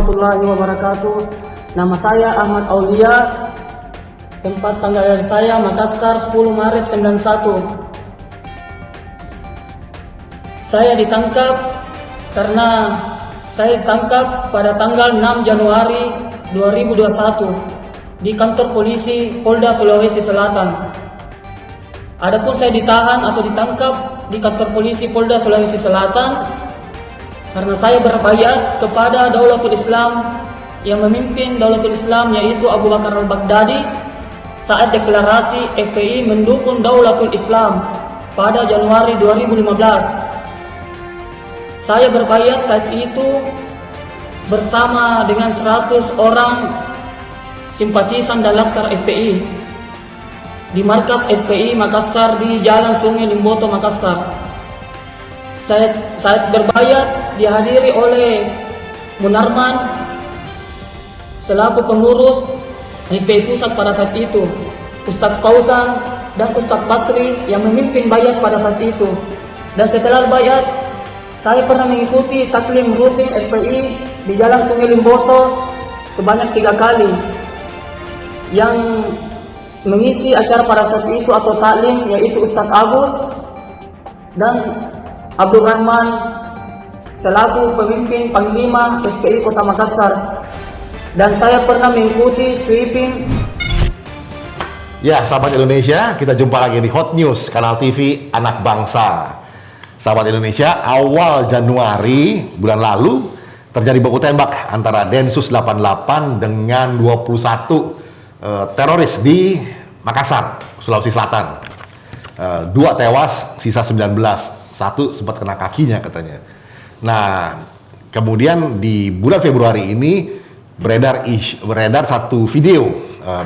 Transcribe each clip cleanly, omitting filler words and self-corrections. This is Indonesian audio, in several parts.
warahmatullahi wabarakatuh. Nama saya Ahmad Aulia. Tempat tanggal lahir saya Makassar 10 Maret 91. Saya ditangkap karena saya ditangkap pada tanggal 6 Januari 2021 di kantor polisi Polda Sulawesi Selatan. Adapun saya ditahan atau ditangkap di kantor polisi Polda Sulawesi Selatan karena saya berbaiat kepada Daulatul Islam yang memimpin Daulatul Islam yaitu Abu Bakar al-Baghdadi saat deklarasi FPI mendukung Daulatul Islam pada Januari 2015. Saya berbaiat saat itu bersama dengan 100 orang simpatisan dan laskar FPI di markas FPI Makassar di Jalan Sungai Limboto, Makassar. Saya berbaiat dihadiri oleh Munarman selaku pengurus FPI Pusat pada saat itu, Ustadz Fauzan dan Ustadz Basri yang memimpin baiat pada saat itu. Dan setelah baiat, saya pernah mengikuti taklim rutin FPI di Jalan Sungai Limboto sebanyak 3 kali. Yang mengisi acara pada saat itu atau taklim yaitu Ustadz Agus dan Abdul Rahman selaku pemimpin Panglima FPI Kota Makassar. Dan saya pernah mengikuti sweeping. Ya, sahabat Indonesia, kita jumpa lagi di Hot News Kanal TV Anak Bangsa. Sahabat Indonesia, awal Januari bulan lalu terjadi baku tembak antara Densus 88 dengan 21 teroris di Makassar, Sulawesi Selatan. 2 tewas, sisa 19. 1 sempat kena kakinya katanya. Nah, kemudian di bulan Februari ini beredar satu video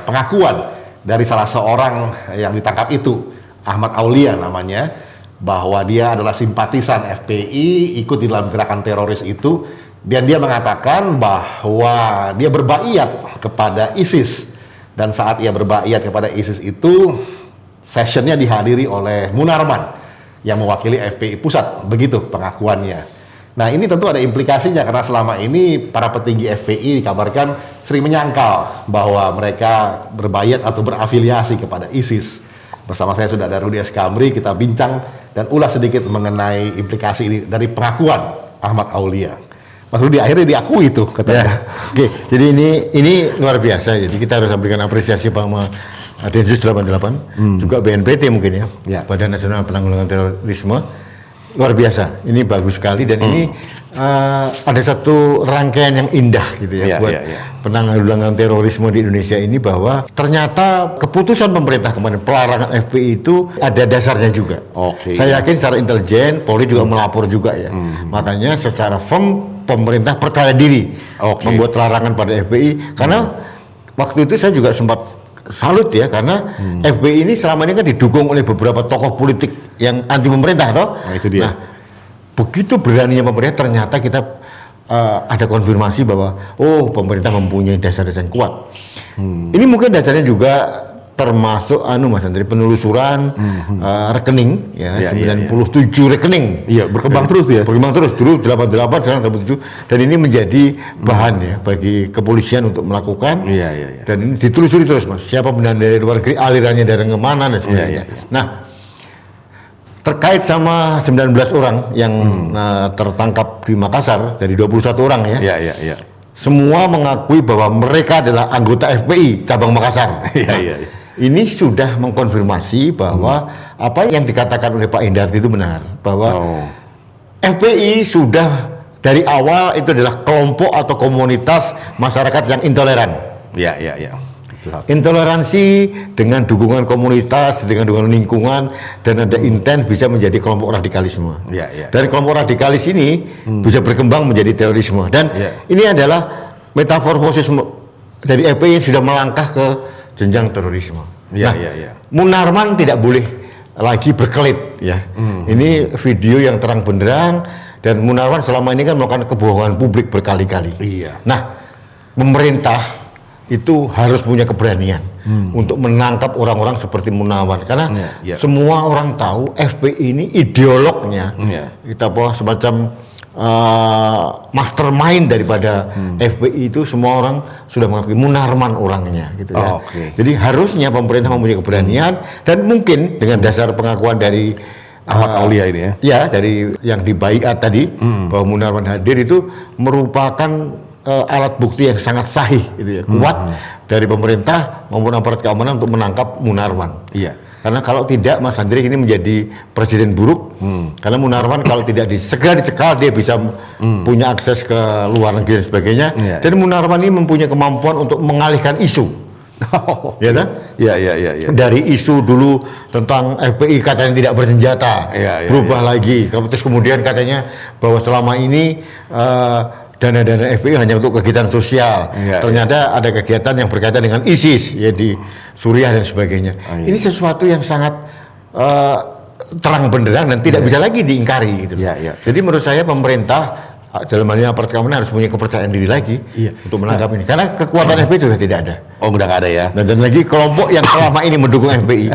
pengakuan dari salah seorang yang ditangkap itu, Ahmad Aulia namanya, bahwa dia adalah simpatisan FPI, ikut di dalam gerakan teroris itu, dan dia mengatakan bahwa dia berbaiat kepada ISIS. Dan saat ia berbaiat kepada ISIS itu, sessionnya dihadiri oleh Munarman yang mewakili FPI Pusat, begitu pengakuannya. Nah, ini tentu ada implikasinya karena selama ini para petinggi FPI dikabarkan sering menyangkal bahwa mereka berbaiat atau berafiliasi kepada ISIS. Bersama saya sudah ada Rudi Eskamri, kita bincang dan ulas sedikit mengenai implikasi ini dari pengakuan Ahmad Aulia. Mas Rudi, akhirnya diakui itu katanya. Ya, oke, jadi ini luar biasa. Jadi kita harus berikan apresiasi sama Densus 88, juga BNPT mungkin ya, Badan Nasional Penanggulangan Terorisme. Luar biasa, ini bagus sekali dan ini ada satu rangkaian yang indah gitu ya buat penanggulangan terorisme di Indonesia ini, bahwa ternyata keputusan pemerintah kemarin pelarangan FPI itu ada dasarnya juga. Saya yakin secara intelijen Polri juga melapor juga ya. Makanya secara firm pemerintah percaya diri membuat larangan pada FPI, karena waktu itu saya juga sempat salut ya, karena FPI ini selama ini kan didukung oleh beberapa tokoh politik yang anti pemerintah toh. Nah, itu dia. Nah, begitu beraninya pemerintah, ternyata kita ada konfirmasi bahwa pemerintah mempunyai dasar-dasar yang kuat. Ini mungkin dasarnya juga termasuk Mas Andri, penelusuran rekening ya, 97 rekening. Iya, berkembang terus ya. Berkembang terus, dulu 88 sekarang 87, dan ini menjadi bahan ya bagi kepolisian untuk melakukan. Dan ini ditelusuri terus Mas, siapa benar dari luar negeri, alirannya dari kemana dan sebagainya. Nah, terkait sama 19 orang yang tertangkap di Makassar dari 21 orang ya. Semua mengakui bahwa mereka adalah anggota FPI cabang Makassar. Ini sudah mengkonfirmasi bahwa apa yang dikatakan oleh Pak Hendardi itu benar, bahwa FPI sudah dari awal itu adalah kelompok atau komunitas masyarakat yang intoleran. Intoleransi dengan dukungan komunitas, dengan dukungan lingkungan, dan ada intens bisa menjadi kelompok radikalisme. Dari kelompok radikalis ini bisa berkembang menjadi terorisme. Dan ini adalah metamorfosis dari FPI yang sudah melangkah ke jenjang terorisme. Munarman tidak boleh lagi berkelit ya. Ini video yang terang benderang, dan Munarman selama ini kan melakukan kebohongan publik berkali-kali. Nah, pemerintah itu harus punya keberanian untuk menangkap orang-orang seperti Munarman, karena semua orang tahu FPI ini ideolognya kita semacam mastermind daripada FPI itu semua orang sudah mengakui Munarman orangnya gitu ya. Jadi harusnya pemerintah mempunyai keberanian dan mungkin dengan dasar pengakuan dari Ahmad Aulia ini ya. Ya, dari yang dibaiat tadi bahwa Munarman hadir itu merupakan alat bukti yang sangat sahih gitu ya, kuat dari pemerintah maupun aparat keamanan untuk menangkap Munarman. Iya. Karena kalau tidak Mas Andri ini menjadi presiden buruk. Karena Munarman kalau tidak segera dicekal dia bisa punya akses ke luar negeri dan sebagainya. Dan Munarman ini mempunyai kemampuan untuk mengalihkan isu. Ya kan? Iya. Dari isu dulu tentang FPI katanya tidak bersenjata, berubah lagi. Terus kemudian katanya bahwa selama ini dana-dana FPI hanya untuk kegiatan sosial. Ternyata ada kegiatan yang berkaitan dengan ISIS ya di Suriah dan sebagainya. Ini sesuatu yang sangat terang benderang dan tidak bisa lagi diingkari gitu. Jadi menurut saya pemerintah dalam hal ini aparat keamanan harus punya kepercayaan diri lagi untuk menangkap ini. Karena kekuatan FPI sudah tidak ada. Oh, udah nggak ada ya. Dan lagi kelompok yang selama ini mendukung FPI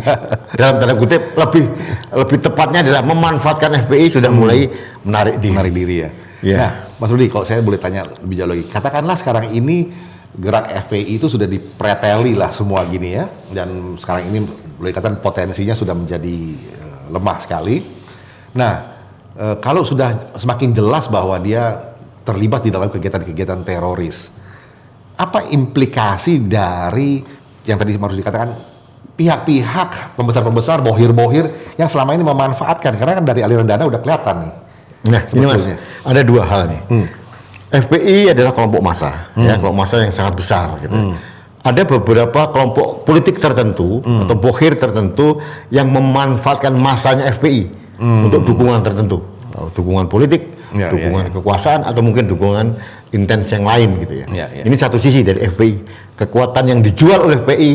dalam tanda kutip lebih tepatnya adalah memanfaatkan FPI sudah mulai menarik diri ya. Nah, Mas Rudi, kalau saya boleh tanya lebih jauh lagi, katakanlah sekarang ini gerak FPI itu sudah dipreteli lah semua gini ya, dan sekarang ini boleh dikatakan potensinya sudah menjadi lemah sekali. Nah, kalau sudah semakin jelas bahwa dia terlibat di dalam kegiatan-kegiatan teroris, apa implikasi dari yang tadi harus dikatakan pihak-pihak pembesar-pembesar, bohir-bohir yang selama ini memanfaatkan, karena kan dari aliran dana udah kelihatan nih. Nah, ini Mas, ada dua hal nih. FPI adalah kelompok massa, ya, kelompok massa yang sangat besar gitu. Ada beberapa kelompok politik tertentu atau bohir tertentu yang memanfaatkan massanya FPI untuk dukungan tertentu, dukungan politik, dukungan kekuasaan atau mungkin dukungan intens yang lain gitu ya. Ini satu sisi dari FPI. Kekuatan yang dijual oleh FPI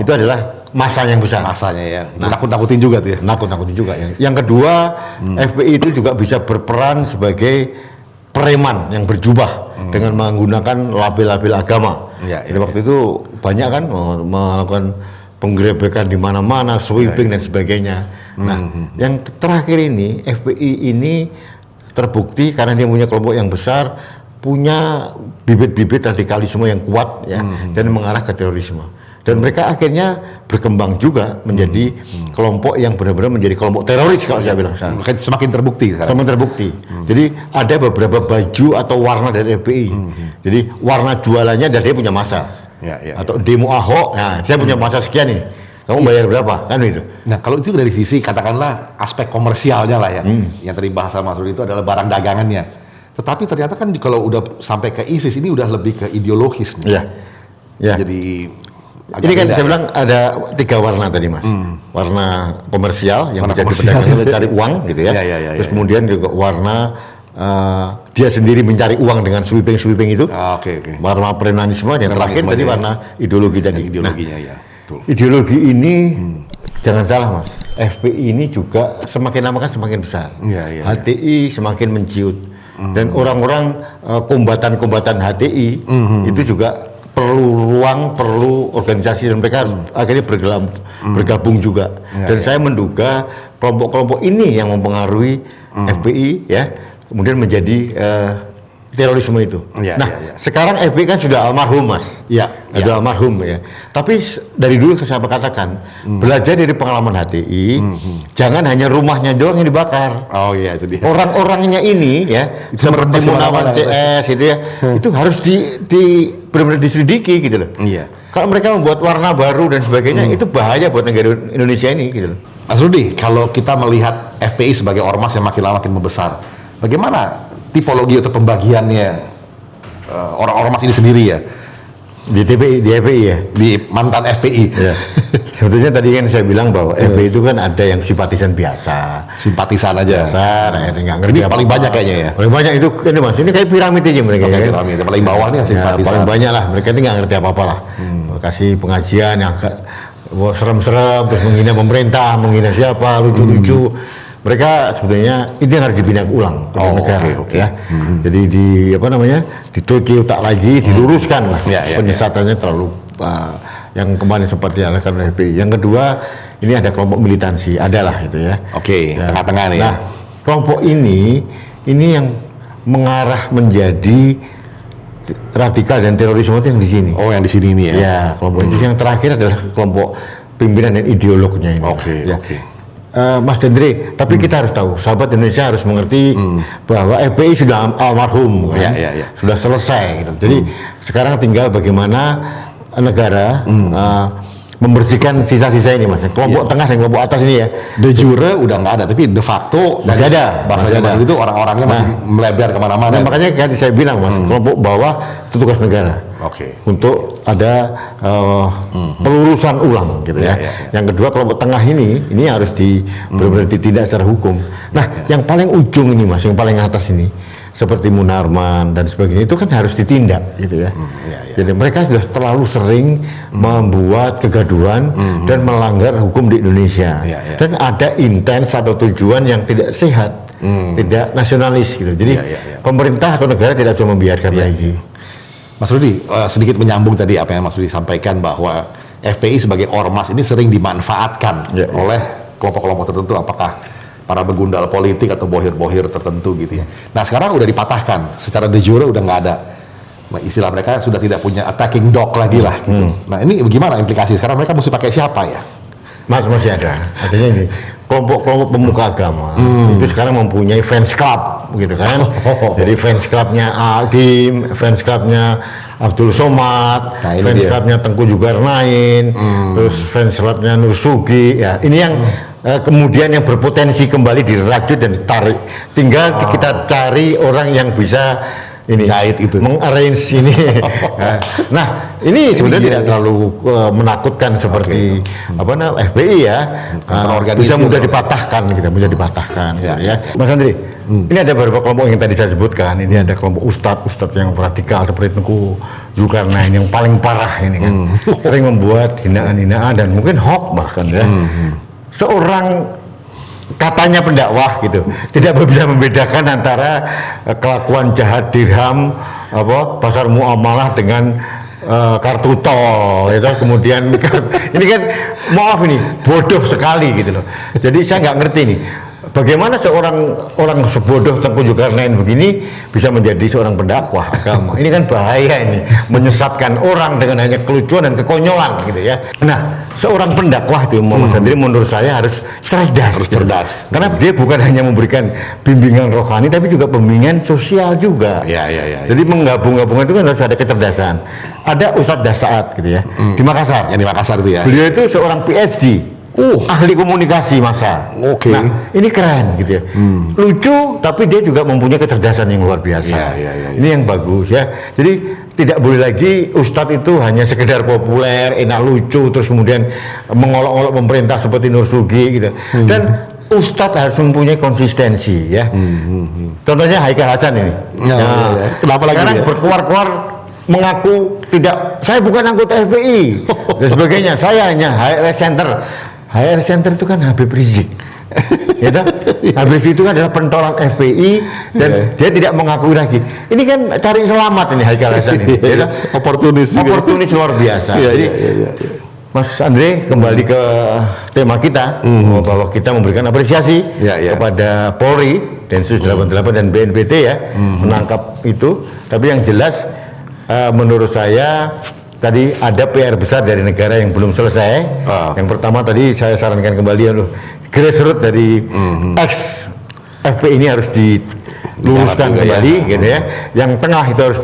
itu adalah massa yang besar. Massanya ya. Nakut-nakutin juga tuh ya. Nakut-nakutin juga ya. Yang kedua, FPI itu juga bisa berperan sebagai preman yang berjubah dengan menggunakan label-label agama. Jadi waktu itu banyak kan melakukan penggerebekan di mana-mana, sweeping dan sebagainya. Nah, yang terakhir ini FPI ini terbukti karena dia punya kelompok yang besar, punya bibit-bibit radikalisme yang kuat ya, dan mengarah ke terorisme. Dan mereka akhirnya berkembang juga menjadi kelompok yang benar-benar menjadi kelompok teroris kalau saya bilang. Semakin terbukti sekarang. Semakin terbukti. Jadi ada beberapa baju atau warna dari FPI. Jadi warna jualannya dari dia punya massa. Atau demo Ahok, nah saya punya massa sekian nih. Kamu bayar berapa? Kan itu. Nah, kalau itu dari sisi katakanlah aspek komersialnya lah ya. Yang tadi bahasa Mas Rudi itu adalah barang dagangannya. Tetapi ternyata kan kalau udah sampai ke ISIS ini udah lebih ke ideologis nih. Jadi ini kan saya bilang ada 3 warna tadi Mas. Warna komersial yang menjadi pedagang cari uang gitu ya. Terus kemudian juga warna dia sendiri mencari uang dengan sweeping itu. Warna prenanisme yang terakhir tadi warna ideologi tadi. Ideologinya ideologi ini jangan salah Mas. FPI ini juga semakin lama kan semakin besar. HTI semakin menciut. Dan orang-orang kombatan-kombatan HTI itu juga perlu ruang, perlu organisasi dan mereka harus akhirnya bergabung juga. Dan saya menduga kelompok-kelompok ini yang mempengaruhi FPI ya, kemudian menjadi terorisme itu. Sekarang FPI kan sudah almarhum Mas. Sudah almarhum ya. Tapi dari dulu saya katakan belajar dari pengalaman HTI, jangan hanya rumahnya doang yang dibakar. Itu dia. Orang-orangnya ini ya, seperti Munarman CS itu ya, itu harus benar-benar diselidiki gitu loh. Kalau mereka membuat warna baru dan sebagainya, itu bahaya buat negara Indonesia ini gitu loh. Mas Rudi, kalau kita melihat FPI sebagai ormas yang makin lama makin membesar, bagaimana tipologi atau pembagiannya orang ormas ini sendiri ya? Di FPI ya? Di mantan FPI. Sebetulnya tadi kan saya bilang bahwa FPI itu kan ada yang simpatisan biasa. Simpatisan aja. Biasa, rakyatnya nggak ngerti ini paling banyak kayaknya ya? Paling banyak itu, ini Mas, ini kayak piramid aja mereka. Piramid, paling bawah nih yang simpatisan. Paling banyak lah, mereka ini nggak ngerti apa-apa lah. Kasih pengajian yang serem-serem, terus menghina pemerintah, menghina siapa, lucu-lucu. Mereka sebetulnya itu yang harus dibina ulang oleh negara, ya. Jadi dituci otak lagi, diluruskan lah penyesatannya terlalu yang kemarin seperti yang dilakukan FPI. Yang kedua, ini ada kelompok militansi, adalah itu ya. Tengah-tengah nih. Nah, kelompok ini yang mengarah menjadi radikal dan terorisme itu yang di sini. Oh, yang di sini ini ya. Ya, kelompok itu yang terakhir adalah kelompok pimpinan dan ideolognya ini. Oke, ya. oke. Mas Dendre, tapi kita harus tahu, sahabat Indonesia harus mengerti bahwa FPI sudah almarhum, kan? Ya. Sudah selesai. Gitu. Jadi sekarang tinggal bagaimana negara membersihkan sisa-sisa ini, Mas. Kelompok tengah dan kelompok atas ini ya. De jure udah nggak ada, tapi de facto Masih ada. Bahasa Jawa itu orang-orangnya masih melebar kemana-mana. Nah, makanya kan saya bilang, Mas, kelompok bawah itu tugas negara. Oke. Untuk ada pelurusan ulang gitu ya. Yang kedua kelompok tengah ini harus benar-benar ditindak secara hukum. Nah, yang paling ujung ini, Mas, yang paling atas ini seperti Munarman dan sebagainya itu kan harus ditindak gitu ya. Jadi mereka sudah terlalu sering membuat kegaduhan dan melanggar hukum di Indonesia. Dan ada intens atau tujuan yang tidak sehat, tidak nasionalis gitu. Jadi pemerintah atau negara tidak cuma membiarkan lagi. Mas Rudi, sedikit menyambung tadi apa yang Mas Rudi sampaikan bahwa FPI sebagai ormas ini sering dimanfaatkan oleh kelompok-kelompok tertentu, apakah para begundal politik atau bohir-bohir tertentu gitu ya. Nah sekarang udah dipatahkan, secara de jure udah nggak ada. Istilah mereka sudah tidak punya attacking dog lagi lah gitu. Nah ini bagaimana implikasi? Sekarang mereka mesti pakai siapa ya? Mas, masih ada. Artinya ini kelompok-kelompok pemuka agama itu sekarang mempunyai fans club gitu kan. Jadi fans clubnya Aldim, fans clubnya Abdul Somad, fans clubnya Tengku Zulkarnain, terus fans clubnya Nur Sugi. Ya, ini yang kemudian yang berpotensi kembali dirajut dan ditarik. Tinggal kita cari orang yang bisa ini jahit itu, mengarrange ini. Nah, ini sebenarnya tidak terlalu menakutkan seperti FPI ya. Bisa mudah dipatahkan, gitu, bisa dipatahkan. Ya. Mas Andri, ini ada beberapa kelompok yang tadi saya sebutkan. Ini ada kelompok ustadz yang radikal seperti Tengku Zulkarnain yang paling parah ini kan. Sering membuat hinaan-hinaan dan mungkin hoax bahkan ya. Seorang katanya pendakwah gitu tidak bisa membedakan antara kelakuan jahat dirham pasar muamalah dengan kartu tol itu kemudian ini kan maaf ini bodoh sekali gitu loh. Jadi saya nggak ngerti nih bagaimana orang sebodoh Tengku Zulkarnain begini bisa menjadi seorang pendakwah agama. Ini kan bahaya ini, menyesatkan orang dengan hanya kelucuan dan kekonyolan gitu ya. Nah, seorang pendakwah itu Mas Andri menurut saya harus cerdas. Karena dia bukan hanya memberikan bimbingan rohani tapi juga bimbingan sosial juga. Jadi menggabung-gabungkan itu kan harus ada kecerdasan. Ada Ustadz Dasaat gitu ya di Makassar. Yang di Makassar itu ya. Beliau itu seorang PhD. Ahli komunikasi massa. Nah, ini keren gitu ya. Lucu, tapi dia juga mempunyai kecerdasan yang luar biasa. Ini yang bagus ya. Jadi tidak boleh lagi Ustadz itu hanya sekedar populer, enak lucu, terus kemudian mengolok-olok pemerintah seperti Nur Sugi gitu. Dan Ustadz harus mempunyai konsistensi ya. Contohnya Haikal Hasan ini. Kenapa lagi sekarang dia? berkuar-kuar mengaku tidak, saya bukan anggota FPI dan sebagainya. Saya hanya HR Center. HR Center itu kan Habib Rizik. Ya, Habib itu kan adalah pentolan FPI dan dia tidak mengakui lagi. Ini kan cari selamat ini Haikal Hasan ini. Ya, oportunis luar biasa. Jadi Mas Andre kembali ke tema kita bahwa kita memberikan apresiasi kepada Polri Densus 88 dan BNPT ya menangkap itu. Tapi yang jelas menurut saya tadi ada PR besar dari negara yang belum selesai. Yang pertama tadi saya sarankan kembali grassroots dari ex FPI ini harus diluruskan kembali gitu ya. Yang tengah itu harus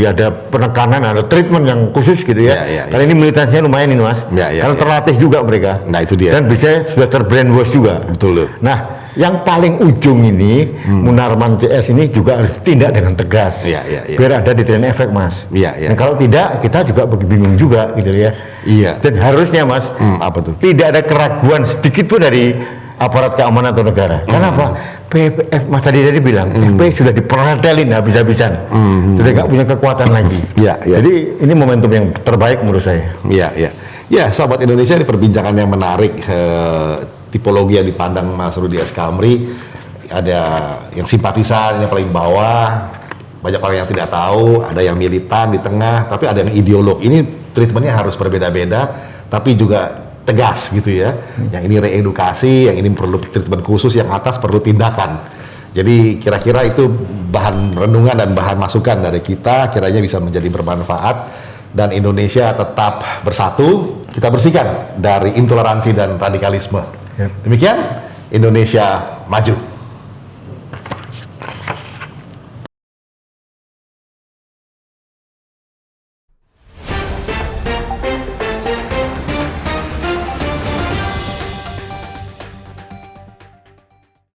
ada penekanan, ada treatment yang khusus gitu ya. Karena ini militansinya lumayan ini Mas. Karena terlatih juga mereka. Nah itu dia. Dan bisa sudah terbrainwash juga. Betul. Nah, yang paling ujung ini Munarman CS ini juga harus ditindak dengan tegas. Biar ada deterrent efek Mas. Dan kalau tidak kita juga bingung juga gitu ya. Dan harusnya Mas apa tuh? Tidak ada keraguan sedikit pun dari aparat keamanan atau negara. Kenapa? Mas tadi bilang FPI sudah diperatelin habis-habisan. Sudah nggak punya kekuatan lagi. Jadi ini momentum yang terbaik menurut saya. Ya, sahabat Indonesia, ini perbincangan yang menarik. Tipologi yang dipandang Mas Rudi Askamri, ada yang simpatisan yang paling bawah, banyak orang yang tidak tahu, ada yang militan di tengah, tapi ada yang ideolog. Ini treatmentnya harus berbeda-beda, tapi juga tegas gitu ya. Yang ini reedukasi, yang ini perlu treatment khusus, yang atas perlu tindakan. Jadi kira-kira itu bahan renungan dan bahan masukan dari kita, kiranya bisa menjadi bermanfaat dan Indonesia tetap bersatu, kita bersihkan dari intoleransi dan radikalisme. Demikian Indonesia maju.